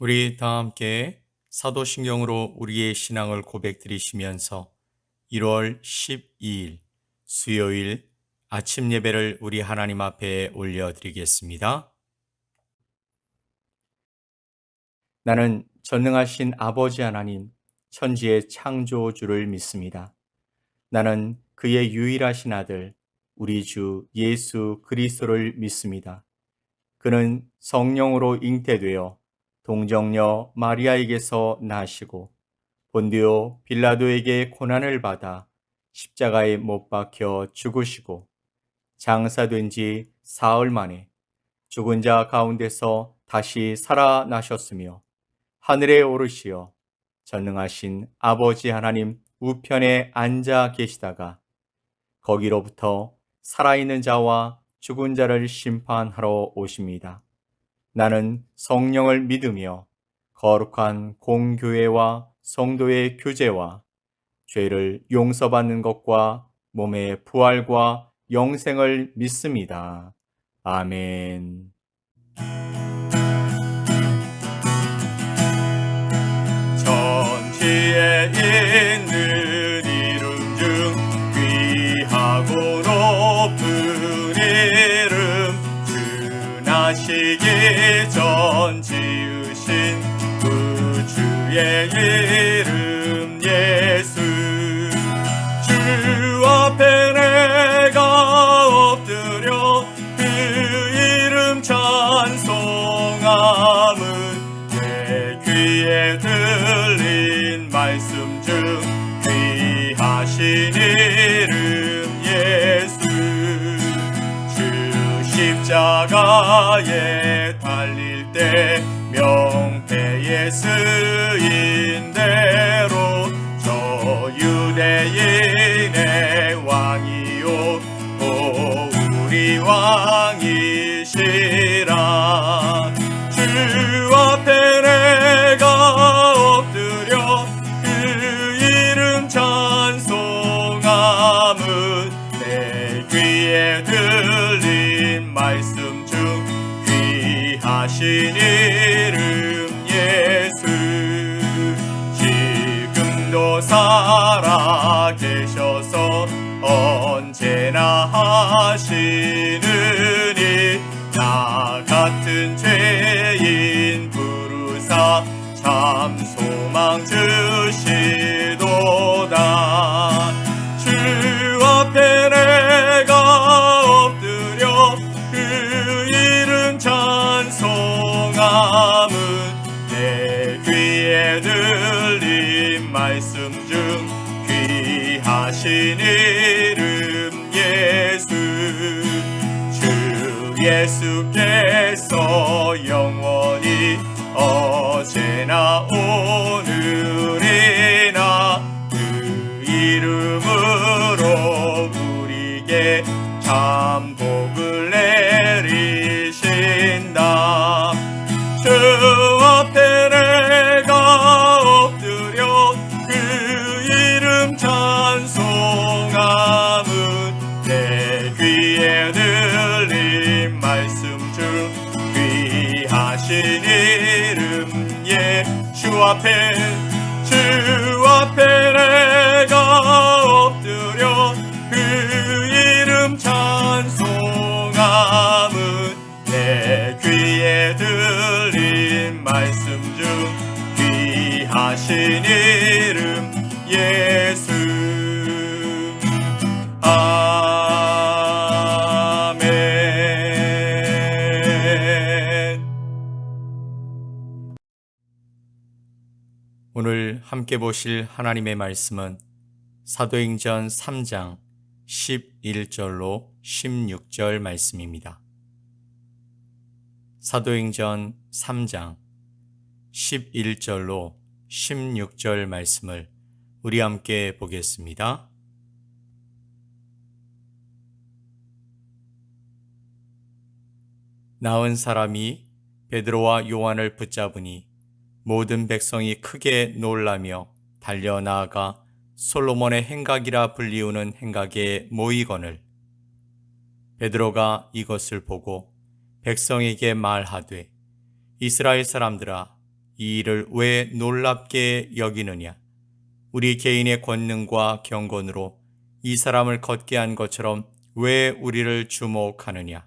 우리 다 함께 사도신경으로 우리의 신앙을 고백드리시면서 1월 12일 수요일 아침 예배를 우리 하나님 앞에 올려드리겠습니다. 나는 전능하신 아버지 하나님, 천지의 창조주를 믿습니다. 나는 그의 유일하신 아들, 우리 주 예수 그리스도를 믿습니다. 그는 성령으로 잉태되어 동정녀 마리아에게서 나시고 본디오 빌라도에게 고난을 받아 십자가에 못 박혀 죽으시고 장사된 지 사흘 만에 죽은 자 가운데서 다시 살아나셨으며 하늘에 오르시어 전능하신 아버지 하나님 우편에 앉아 계시다가 거기로부터 살아있는 자와 죽은 자를 심판하러 오십니다. 나는 성령을 믿으며 거룩한 공교회와 성도의 교제와 죄를 용서받는 것과 몸의 부활과 영생을 믿습니다. 아멘. 천지에 있는 이름 중 귀하고 높은 이름, 주나시기 전 지으신 그 주의 이름 예수. 주 앞에 내가 엎드려 그 이름 찬송함은 내 귀에 들린 말씀 중 귀하신 이름 예수. 주 십자가에 달릴 때 명패에 쓰인 대로 저 유대인의 왕이요 우리 왕이시라. 주 앞에 내가 엎드려 그 이름 찬송함은 내 귀에 들린 말씀 중 귀하신 이름 예수. 지금도 살아 계셔서 언제나 하시느니 나 같은 죄인 부르사 참 소망 주시도다. 주 앞에 내가 엎드려 그 이름 찬송함은 내 귀에 들린 말씀 중 귀하신 이름 예수. 주 예수께서 영원히 어제나 오늘이나 그 이름으로 우리에게 참 복을 내리신다. 주 앞에 내가 엎드려 그 이름 찬송함은 내 귀에 들린 말씀 중 귀하신 이름 예수. 주 앞에 내가 엎드려 그 이름 찬송함은 내 귀에 들린 말씀 중 귀하신 이름 예수. 아멘. 오늘 함께 보실 하나님의 말씀은 사도행전 3장 11절로 16절 말씀입니다. 사도행전 3장 11절로 16절 말씀을 우리 함께 보겠습니다. 나은 사람이 베드로와 요한을 붙잡으니 모든 백성이 크게 놀라며 달려나아가 솔로몬의 행각이라 불리우는 행각에 모이거늘 베드로가 이것을 보고 백성에게 말하되 이스라엘 사람들아 이 일을 왜 놀랍게 여기느냐? 우리 개인의 권능과 경건으로 이 사람을 걷게 한 것처럼 왜 우리를 주목하느냐?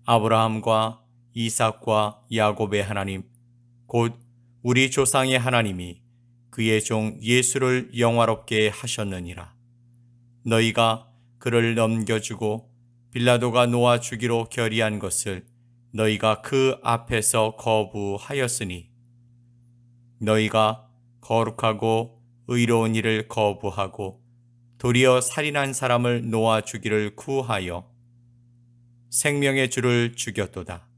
아브라함과 이삭과 야곱의 하나님, 곧 우리 조상의 하나님이 그의 종 예수를 영화롭게 하셨느니라. 너희가 그를 넘겨주고 빌라도가 놓아 주기로 결의한 것을 너희가 그 앞에서 거부하였으니 너희가 거룩하고 의로운 일을 거부하고 도리어 살인한 사람을 놓아 주기를 구하여 생명의 주를 죽였도다.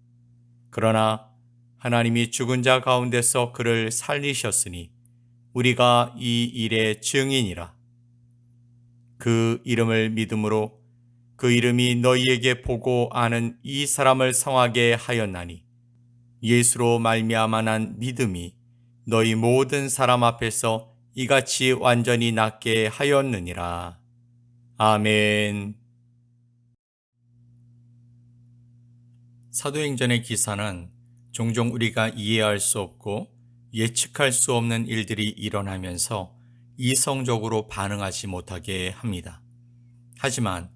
그러나 하나님이 죽은 자 가운데서 그를 살리셨으니 우리가 이 일의 증인이라. 그 이름을 믿음으로 그 이름이 너희에게 보고 아는 이 사람을 성하게 하였나니 예수로 말미암아 난 믿음이 너희 모든 사람 앞에서 이같이 완전히 낫게 하였느니라. 아멘. 사도행전의 기사는 종종 우리가 이해할 수 없고 예측할 수 없는 일들이 일어나면서 이성적으로 반응하지 못하게 합니다. 하지만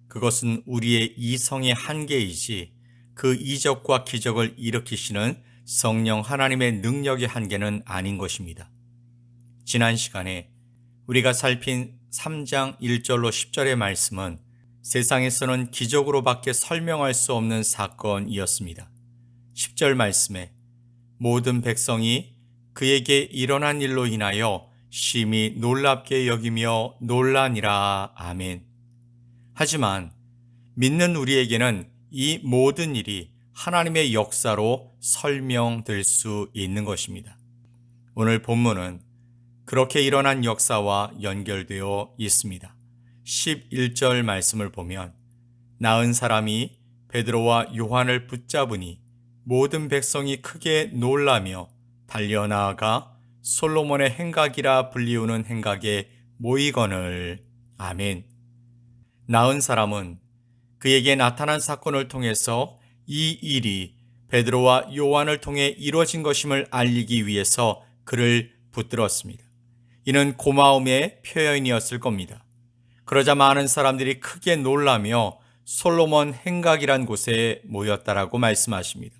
그것은 우리의 이성의 한계이지 그 이적과 기적을 일으키시는 성령 하나님의 능력의 한계는 아닌 것입니다. 지난 시간에 우리가 살핀 3장 1절로 10절의 말씀은 세상에서는 기적으로밖에 설명할 수 없는 사건이었습니다. 10절 말씀에 모든 백성이 그에게 일어난 일로 인하여 심히 놀랍게 여기며 놀라니라. 아멘. 하지만 믿는 우리에게는 이 모든 일이 하나님의 역사로 설명될 수 있는 것입니다. 오늘 본문은 그렇게 일어난 역사와 연결되어 있습니다. 11절 말씀을 보면 나은 사람이 베드로와 요한을 붙잡으니 모든 백성이 크게 놀라며 달려나아가 솔로몬의 행각이라 불리우는 행각에 모이거늘. 아멘. 나은 사람은 그에게 나타난 사건을 통해서 이 일이 베드로와 요한을 통해 이루어진 것임을 알리기 위해서 그를 붙들었습니다. 이는 고마움의 표현이었을 겁니다. 그러자 많은 사람들이 크게 놀라며 솔로몬 행각이란 곳에 모였다라고 말씀하십니다.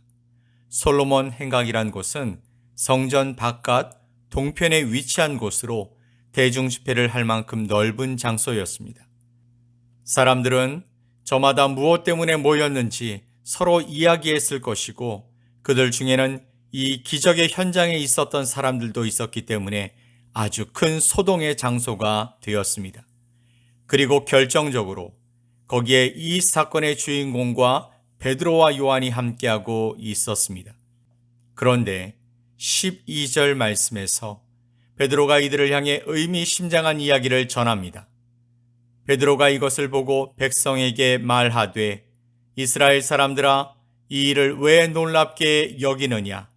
솔로몬 행각이란 곳은 성전 바깥 동편에 위치한 곳으로 대중 집회를 할 만큼 넓은 장소였습니다. 사람들은 저마다 무엇 때문에 모였는지 서로 이야기했을 것이고 그들 중에는 이 기적의 현장에 있었던 사람들도 있었기 때문에 아주 큰 소동의 장소가 되었습니다. 그리고 결정적으로 거기에 이 사건의 주인공과 베드로와 요한이 함께하고 있었습니다. 그런데 12절 말씀에서 베드로가 이들을 향해 의미심장한 이야기를 전합니다. 베드로가 이것을 보고 백성에게 말하되 이스라엘 사람들아 이 일을 왜 놀랍게 여기느냐?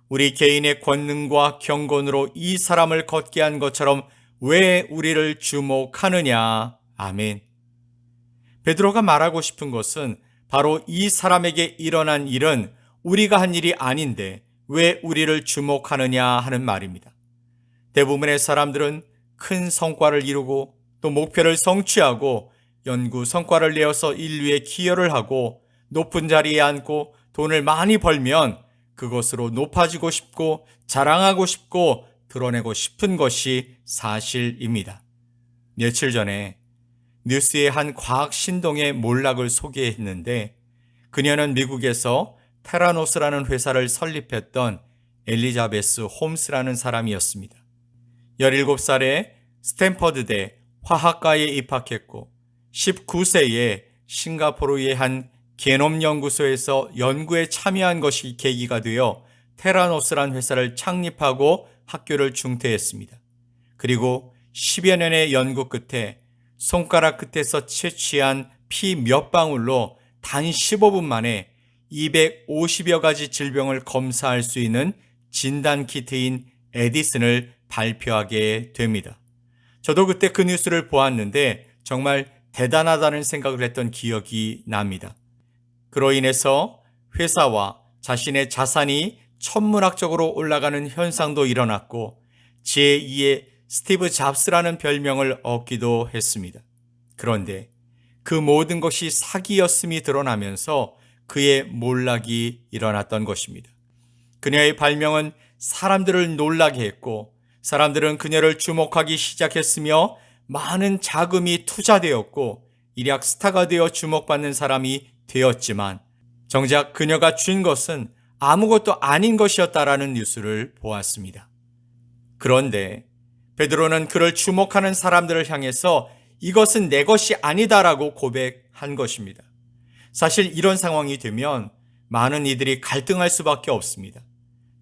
우리 개인의 권능과 경건으로 이 사람을 걷게 한 것처럼 왜 우리를 주목하느냐? 아멘. 베드로가 말하고 싶은 것은 바로 이 사람에게 일어난 일은 우리가 한 일이 아닌데 왜 우리를 주목하느냐 하는 말입니다. 대부분의 사람들은 큰 성과를 이루고 또 목표를 성취하고 연구 성과를 내어서 인류에 기여를 하고 높은 자리에 앉고 돈을 많이 벌면 그것으로 높아지고 싶고 자랑하고 싶고 드러내고 싶은 것이 사실입니다. 며칠 전에 뉴스의 한 과학 신동의 몰락을 소개했는데 그녀는 미국에서 테라노스라는 회사를 설립했던 엘리자베스 홈스라는 사람이었습니다. 17살에 스탠퍼드대 화학과에 입학했고 19세에 싱가포르의 한 게놈 연구소에서 연구에 참여한 것이 계기가 되어 테라노스란 회사를 창립하고 학교를 중퇴했습니다. 그리고 10여 년의 연구 끝에 손가락 끝에서 채취한 피 몇 방울로 단 15분 만에 250여 가지 질병을 검사할 수 있는 진단 키트인 에디슨을 발표하게 됩니다. 저도 그때 그 뉴스를 보았는데 정말 대단하다는 생각을 했던 기억이 납니다. 그로 인해서 회사와 자신의 자산이 천문학적으로 올라가는 현상도 일어났고 제2의 스티브 잡스라는 별명을 얻기도 했습니다. 그런데 그 모든 것이 사기였음이 드러나면서 그의 몰락이 일어났던 것입니다. 그녀의 발명은 사람들을 놀라게 했고 사람들은 그녀를 주목하기 시작했으며 많은 자금이 투자되었고 일약 스타가 되어 주목받는 사람이 되었지만 정작 그녀가 준 것은 아무것도 아닌 것이었다라는 뉴스를 보았습니다. 그런데 베드로는 그를 주목하는 사람들을 향해서 이것은 내 것이 아니다라고 고백한 것입니다. 사실 이런 상황이 되면 많은 이들이 갈등할 수밖에 없습니다.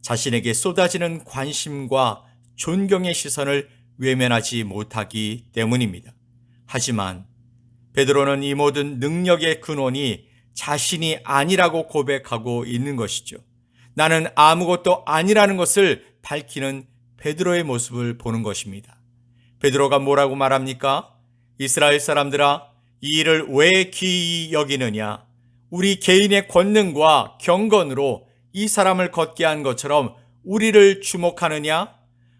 자신에게 쏟아지는 관심과 존경의 시선을 외면하지 못하기 때문입니다. 하지만 베드로는 이 모든 능력의 근원이 자신이 아니라고 고백하고 있는 것이죠. 나는 아무것도 아니라는 것을 밝히는 베드로의 모습을 보는 것입니다. 베드로가 뭐라고 말합니까? 이스라엘 사람들아, 이 일을 왜 기이히 여기느냐? 우리 개인의 권능과 경건으로 이 사람을 걷게 한 것처럼 우리를 주목하느냐?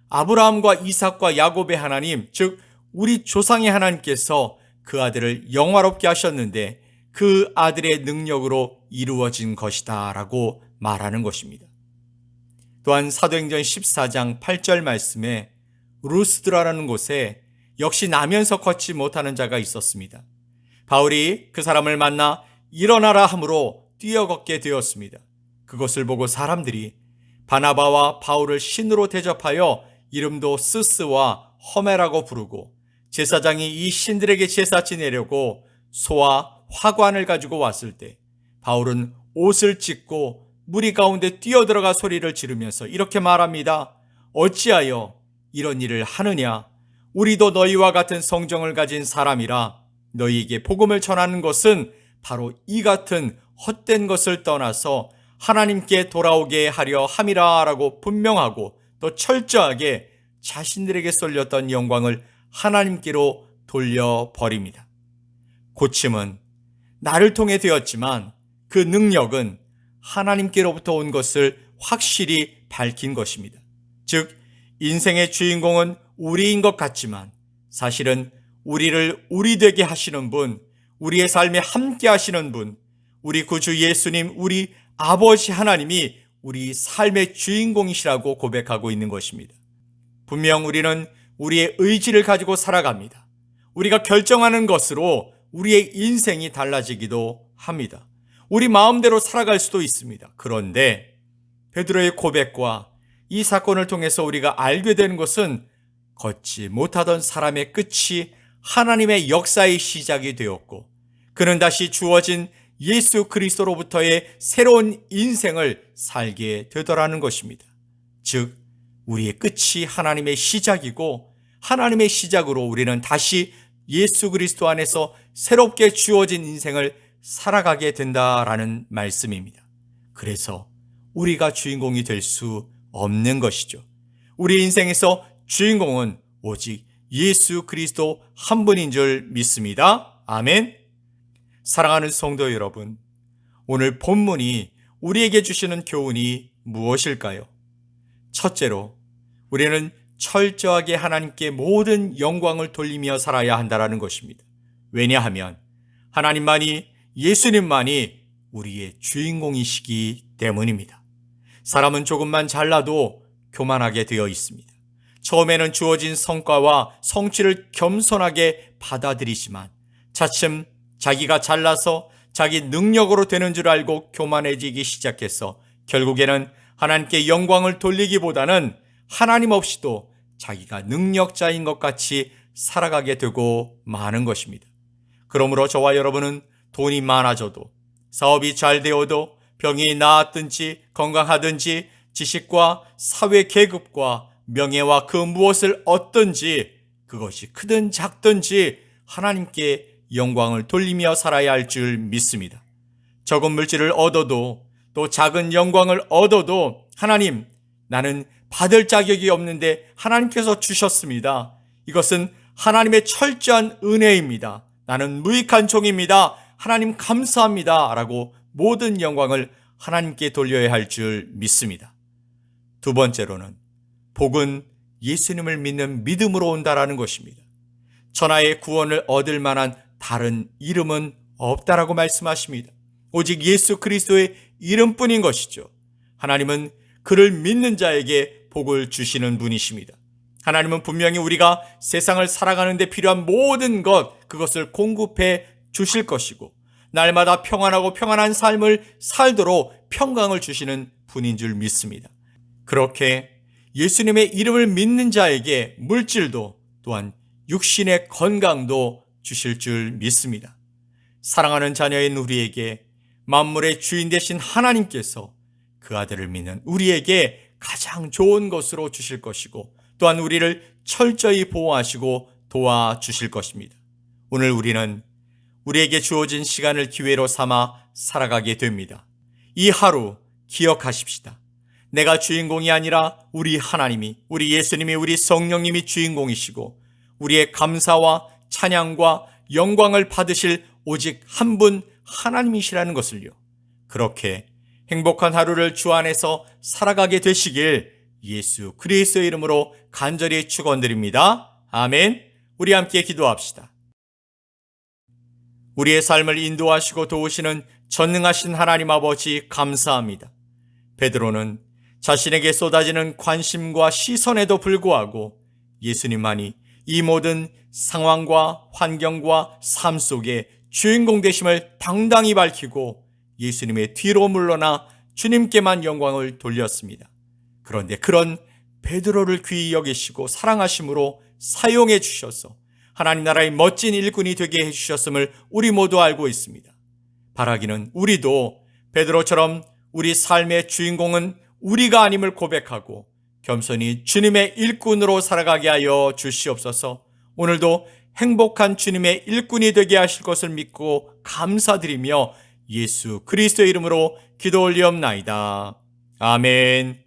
아브라함과 이삭과 야곱의 하나님, 즉 우리 조상의 하나님께서 그 아들을 영화롭게 하셨는데 그 아들의 능력으로 이루어진 것이다 라고 말하는 것입니다. 또한 사도행전 14장 8절 말씀에 루스드라라는 곳에 역시 나면서 걷지 못하는 자가 있었습니다. 바울이 그 사람을 만나 일어나라 함으로 뛰어걷게 되었습니다. 그것을 보고 사람들이 바나바와 바울을 신으로 대접하여 이름도 스스와 허메라고 부르고 제사장이 이 신들에게 제사 지내려고 소와 화관을 가지고 왔을 때 바울은 옷을 찢고 무리 가운데 뛰어들어가 소리를 지르면서 이렇게 말합니다. 어찌하여 이런 일을 하느냐? 우리도 너희와 같은 성정을 가진 사람이라 너희에게 복음을 전하는 것은 바로 이 같은 헛된 것을 떠나서 하나님께 돌아오게 하려 함이라 라고 분명하고 또 철저하게 자신들에게 쏠렸던 영광을 하나님께로 돌려버립니다. 고침은 나를 통해 되었지만 그 능력은 하나님께로부터 온 것을 확실히 밝힌 것입니다. 즉 인생의 주인공은 우리인 것 같지만 사실은 우리를 우리 되게 하시는 분, 우리의 삶에 함께 하시는 분, 우리 구주 예수님, 우리 아버지 하나님이 우리 삶의 주인공이시라고 고백하고 있는 것입니다. 분명 우리는 우리의 의지를 가지고 살아갑니다. 우리가 결정하는 것으로 우리의 인생이 달라지기도 합니다. 우리 마음대로 살아갈 수도 있습니다. 그런데 베드로의 고백과 이 사건을 통해서 우리가 알게 되는 것은 걷지 못하던 사람의 끝이 하나님의 역사의 시작이 되었고 그는 다시 주어진 예수 그리스도로부터의 새로운 인생을 살게 되더라는 것입니다. 즉 우리의 끝이 하나님의 시작이고 하나님의 시작으로 우리는 다시 예수 그리스도 안에서 새롭게 주어진 인생을 살아가게 된다라는 말씀입니다. 그래서 우리가 주인공이 될 수 없는 것이죠. 우리 인생에서 주인공은 오직 예수 그리스도 한 분인 줄 믿습니다. 아멘. 사랑하는 성도 여러분, 오늘 본문이 우리에게 주시는 교훈이 무엇일까요? 첫째로, 우리는 철저하게 하나님께 모든 영광을 돌리며 살아야 한다는 것입니다. 왜냐하면 하나님만이, 예수님만이 우리의 주인공이시기 때문입니다. 사람은 조금만 잘나도 교만하게 되어 있습니다. 처음에는 주어진 성과와 성취를 겸손하게 받아들이지만 차츰 자기가 잘나서 자기 능력으로 되는 줄 알고 교만해지기 시작해서 결국에는 하나님께 영광을 돌리기보다는 하나님 없이도 자기가 능력자인 것 같이 살아가게 되고 마는 것입니다. 그러므로 저와 여러분은 돈이 많아져도, 사업이 잘 되어도, 병이 나았든지 건강하든지 지식과 사회 계급과 명예와 그 무엇을 얻든지 그것이 크든 작든지 하나님께 영광을 돌리며 살아야 할 줄 믿습니다. 적은 물질을 얻어도 또 작은 영광을 얻어도 하나님, 나는 받을 자격이 없는데 하나님께서 주셨습니다. 이것은 하나님의 철저한 은혜입니다. 나는 무익한 종입니다. 하나님 감사합니다. 라고 모든 영광을 하나님께 돌려야 할 줄 믿습니다. 두 번째로는 복은 예수님을 믿는 믿음으로 온다라는 것입니다. 천하의 구원을 얻을 만한 다른 이름은 없다라고 말씀하십니다. 오직 예수 그리스도의 이름뿐인 것이죠. 하나님은 그를 믿는 자에게 복을 주시는 분이십니다. 하나님은 분명히 우리가 세상을 살아가는 데 필요한 모든 그것을 공급해 주실 것이고 날마다 평안하고 평안한 삶을 살도록 평강을 주시는 분인 줄 믿습니다. 그렇게 예수님의 이름을 믿는 자에게 물질도 또한 육신의 건강도 주실 줄 믿습니다. 사랑하는 자녀인 우리에게 만물의 주인 되신 하나님께서 그 아들을 믿는 우리에게 가장 좋은 것으로 주실 것이고 또한 우리를 철저히 보호하시고 도와주실 것입니다. 오늘 우리는 우리에게 주어진 시간을 기회로 삼아 살아가게 됩니다. 이 하루 기억하십시다. 내가 주인공이 아니라 우리 하나님이, 우리 예수님이, 우리 성령님이 주인공이시고 우리의 감사와 찬양과 영광을 받으실 오직 한 분 하나님이시라는 것을요. 그렇게 행복한 하루를 주 안에서 살아가게 되시길 예수 그리스도의 이름으로 간절히 축원드립니다. 아멘. 우리 함께 기도합시다. 우리의 삶을 인도하시고 도우시는 전능하신 하나님 아버지 감사합니다. 베드로는 자신에게 쏟아지는 관심과 시선에도 불구하고 예수님만이 이 모든 상황과 환경과 삶 속에 주인공 되심을 당당히 밝히고 예수님의 뒤로 물러나 주님께만 영광을 돌렸습니다. 그런데 그런 베드로를 귀히 여기시고 사랑하심으로 사용해 주셔서 하나님 나라의 멋진 일꾼이 되게 해주셨음을 우리 모두 알고 있습니다. 바라기는 우리도 베드로처럼 우리 삶의 주인공은 우리가 아님을 고백하고 겸손히 주님의 일꾼으로 살아가게 하여 주시옵소서. 오늘도 행복한 주님의 일꾼이 되게 하실 것을 믿고 감사드리며 예수 그리스도의 이름으로 기도 올리옵나이다. 아멘.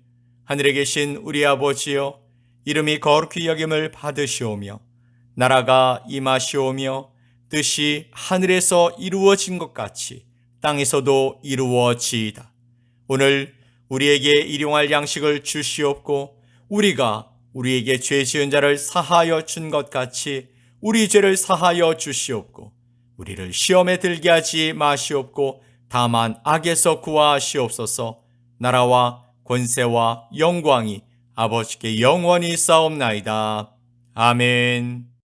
하늘에 계신 우리 아버지여, 이름이 거룩히 여김을 받으시오며 나라가 임하시오며 뜻이 하늘에서 이루어진 것 같이 땅에서도 이루어지이다. 오늘 우리에게 일용할 양식을 주시옵고 우리가 우리에게 죄 지은 자를 사하여 준 것 같이 우리 죄를 사하여 주시옵고 우리를 시험에 들게 하지 마시옵고 다만 악에서 구하시옵소서. 나라와 권세와 영광이 아버지께 영원히 싸움나이다. 아멘.